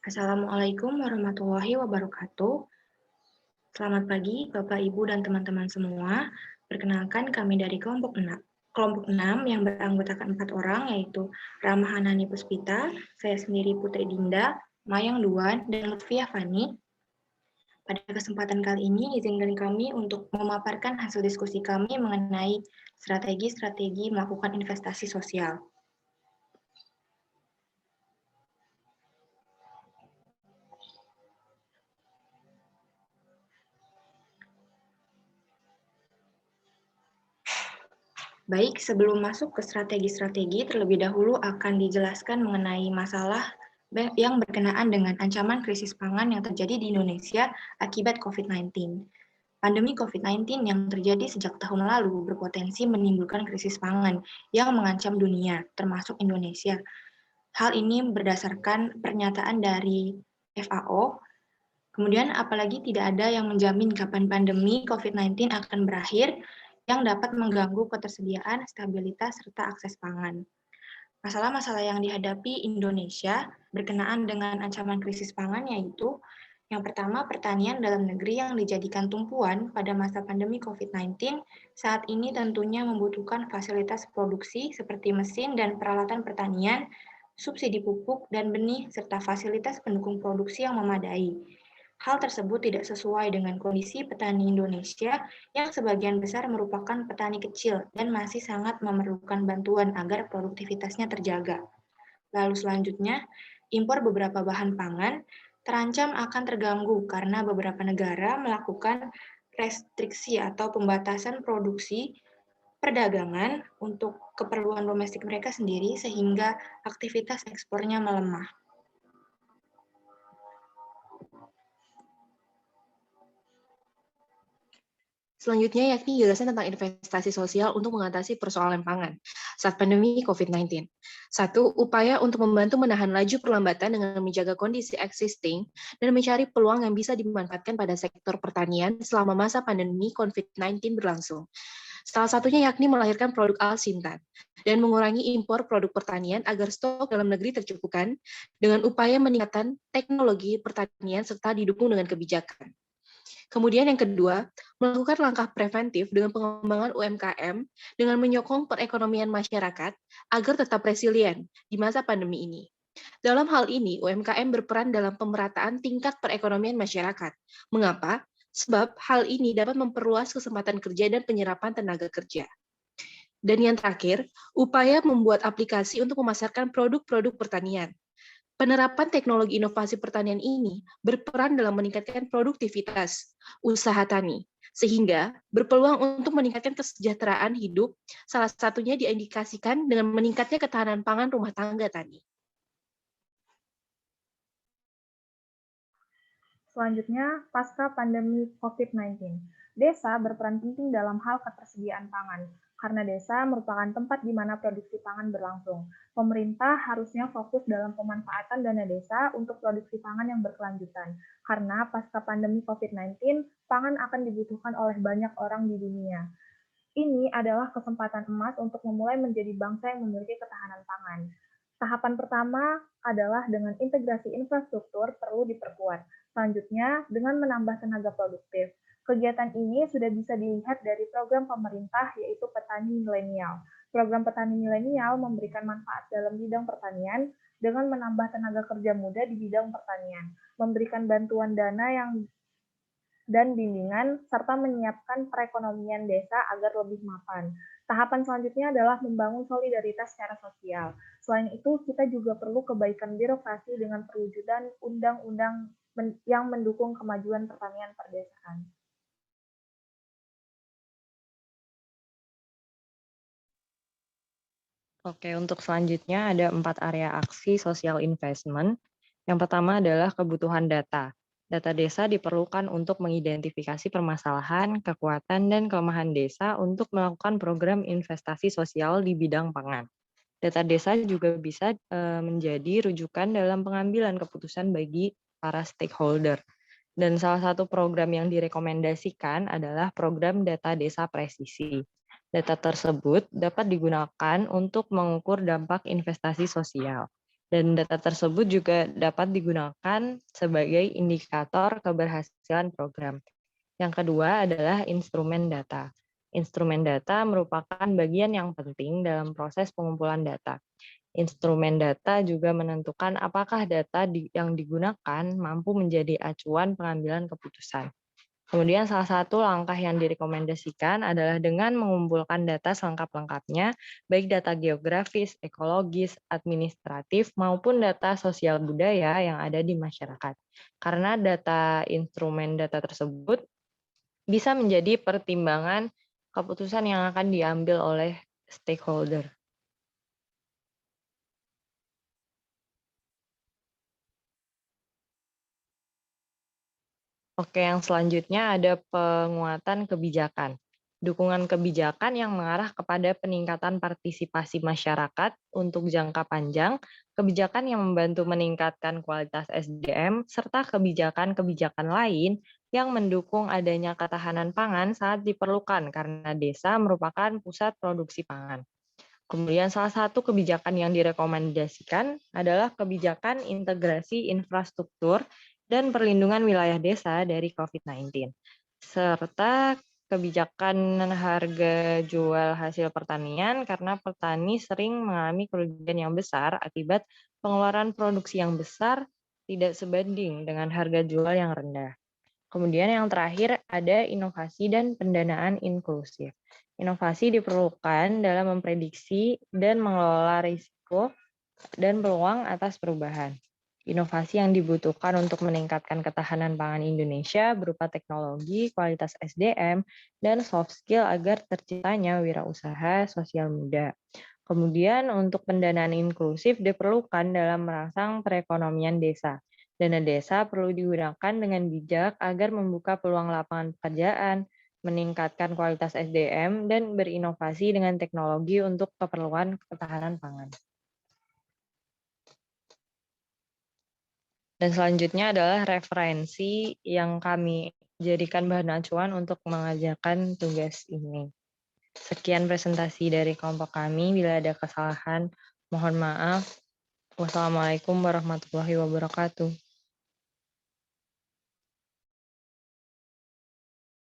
Assalamualaikum warahmatullahi wabarakatuh. Selamat pagi, Bapak, Ibu, dan teman-teman semua. Perkenalkan kami dari kelompok 6 yang beranggotakan 4 orang, yaitu Rama Hanani Puspita, saya sendiri Putri Dinda, Mayang Duan, dan Lutfiah Fani. Pada kesempatan kali ini, izinkan kami untuk memaparkan hasil diskusi kami mengenai strategi-strategi melakukan investasi sosial. Baik, sebelum masuk ke strategi-strategi, terlebih dahulu akan dijelaskan mengenai masalah yang berkenaan dengan ancaman krisis pangan yang terjadi di Indonesia akibat COVID-19. Pandemi COVID-19 yang terjadi sejak tahun lalu berpotensi menimbulkan krisis pangan yang mengancam dunia, termasuk Indonesia. Hal ini berdasarkan pernyataan dari FAO. Kemudian, apalagi tidak ada yang menjamin kapan pandemi COVID-19 akan berakhir, yang dapat mengganggu ketersediaan, stabilitas, serta akses pangan. Masalah-masalah yang dihadapi Indonesia berkenaan dengan ancaman krisis pangan yaitu yang pertama, pertanian dalam negeri yang dijadikan tumpuan pada masa pandemi COVID-19 saat ini tentunya membutuhkan fasilitas produksi seperti mesin dan peralatan pertanian, subsidi pupuk dan benih, serta fasilitas pendukung produksi yang memadai. Hal tersebut tidak sesuai dengan kondisi petani Indonesia yang sebagian besar merupakan petani kecil dan masih sangat memerlukan bantuan agar produktivitasnya terjaga. Lalu selanjutnya, impor beberapa bahan pangan terancam akan terganggu karena beberapa negara melakukan restriksi atau pembatasan produksi perdagangan untuk keperluan domestik mereka sendiri sehingga aktivitas ekspornya melemah. Selanjutnya yakni jelasan tentang investasi sosial untuk mengatasi persoalan pangan saat pandemi COVID-19. 1. Upaya untuk membantu menahan laju perlambatan dengan menjaga kondisi existing dan mencari peluang yang bisa dimanfaatkan pada sektor pertanian selama masa pandemi COVID-19 berlangsung. Salah satunya yakni melahirkan produk Al-Sintan dan mengurangi impor produk pertanian agar stok dalam negeri tercukupkan dengan upaya meningkatkan teknologi pertanian serta didukung dengan kebijakan. Kemudian yang kedua, melakukan langkah preventif dengan pengembangan UMKM dengan menyokong perekonomian masyarakat agar tetap resilient di masa pandemi ini. Dalam hal ini, UMKM berperan dalam pemerataan tingkat perekonomian masyarakat. Mengapa? Sebab hal ini dapat memperluas kesempatan kerja dan penyerapan tenaga kerja. Dan yang terakhir, upaya membuat aplikasi untuk memasarkan produk-produk pertanian. Penerapan teknologi inovasi pertanian ini berperan dalam meningkatkan produktivitas usaha tani, sehingga berpeluang untuk meningkatkan kesejahteraan hidup, salah satunya diindikasikan dengan meningkatnya ketahanan pangan rumah tangga tani. Selanjutnya, pasca pandemi COVID-19. Desa berperan penting dalam hal ketersediaan pangan, karena desa merupakan tempat di mana produksi pangan berlangsung. Pemerintah harusnya fokus dalam pemanfaatan dana desa untuk produksi pangan yang berkelanjutan, karena pasca pandemi COVID-19, pangan akan dibutuhkan oleh banyak orang di dunia. Ini adalah kesempatan emas untuk memulai menjadi bangsa yang memiliki ketahanan pangan. Tahapan pertama adalah dengan integrasi infrastruktur perlu diperkuat. Selanjutnya, dengan menambah tenaga produktif. Kegiatan ini sudah bisa dilihat dari program pemerintah yaitu Petani Milenial. Program Petani Milenial memberikan manfaat dalam bidang pertanian dengan menambah tenaga kerja muda di bidang pertanian, memberikan bantuan dana dan bimbingan, serta menyiapkan perekonomian desa agar lebih mapan. Tahapan selanjutnya adalah membangun solidaritas secara sosial. Selain itu, kita juga perlu kebaikan birokrasi dengan perwujudan undang-undang yang mendukung kemajuan pertanian perdesaan. Oke, untuk selanjutnya ada 4 area aksi social investment. Yang pertama adalah kebutuhan data. Data desa diperlukan untuk mengidentifikasi permasalahan, kekuatan, dan kelemahan desa untuk melakukan program investasi sosial di bidang pangan. Data desa juga bisa menjadi rujukan dalam pengambilan keputusan bagi para stakeholder. Dan salah satu program yang direkomendasikan adalah program data desa presisi. Data tersebut dapat digunakan untuk mengukur dampak investasi sosial. Dan data tersebut juga dapat digunakan sebagai indikator keberhasilan program. Yang kedua adalah instrumen data. Instrumen data merupakan bagian yang penting dalam proses pengumpulan data. Instrumen data juga menentukan apakah data yang digunakan mampu menjadi acuan pengambilan keputusan. Kemudian salah satu langkah yang direkomendasikan adalah dengan mengumpulkan data selengkap-lengkapnya, baik data geografis, ekologis, administratif, maupun data sosial budaya yang ada di masyarakat. Karena instrumen data tersebut bisa menjadi pertimbangan keputusan yang akan diambil oleh stakeholder. Oke, yang selanjutnya ada penguatan kebijakan. Dukungan kebijakan yang mengarah kepada peningkatan partisipasi masyarakat untuk jangka panjang, kebijakan yang membantu meningkatkan kualitas SDM, serta kebijakan-kebijakan lain yang mendukung adanya ketahanan pangan saat diperlukan karena desa merupakan pusat produksi pangan. Kemudian salah satu kebijakan yang direkomendasikan adalah kebijakan integrasi infrastruktur dan perlindungan wilayah desa dari COVID-19, serta kebijakan harga jual hasil pertanian karena petani sering mengalami kerugian yang besar akibat pengeluaran produksi yang besar tidak sebanding dengan harga jual yang rendah. Kemudian yang terakhir ada inovasi dan pendanaan inklusif. Inovasi diperlukan dalam memprediksi dan mengelola risiko dan peluang atas perubahan. Inovasi yang dibutuhkan untuk meningkatkan ketahanan pangan Indonesia berupa teknologi, kualitas SDM, dan soft skill agar terciptanya wirausaha sosial muda. Kemudian untuk pendanaan inklusif diperlukan dalam merangsang perekonomian desa. Dana desa perlu digunakan dengan bijak agar membuka peluang lapangan pekerjaan, meningkatkan kualitas SDM, dan berinovasi dengan teknologi untuk keperluan ketahanan pangan. Dan selanjutnya adalah referensi yang kami jadikan bahan acuan untuk mengajarkan tugas ini. Sekian presentasi dari kelompok kami. Bila ada kesalahan, mohon maaf. Wassalamualaikum warahmatullahi wabarakatuh.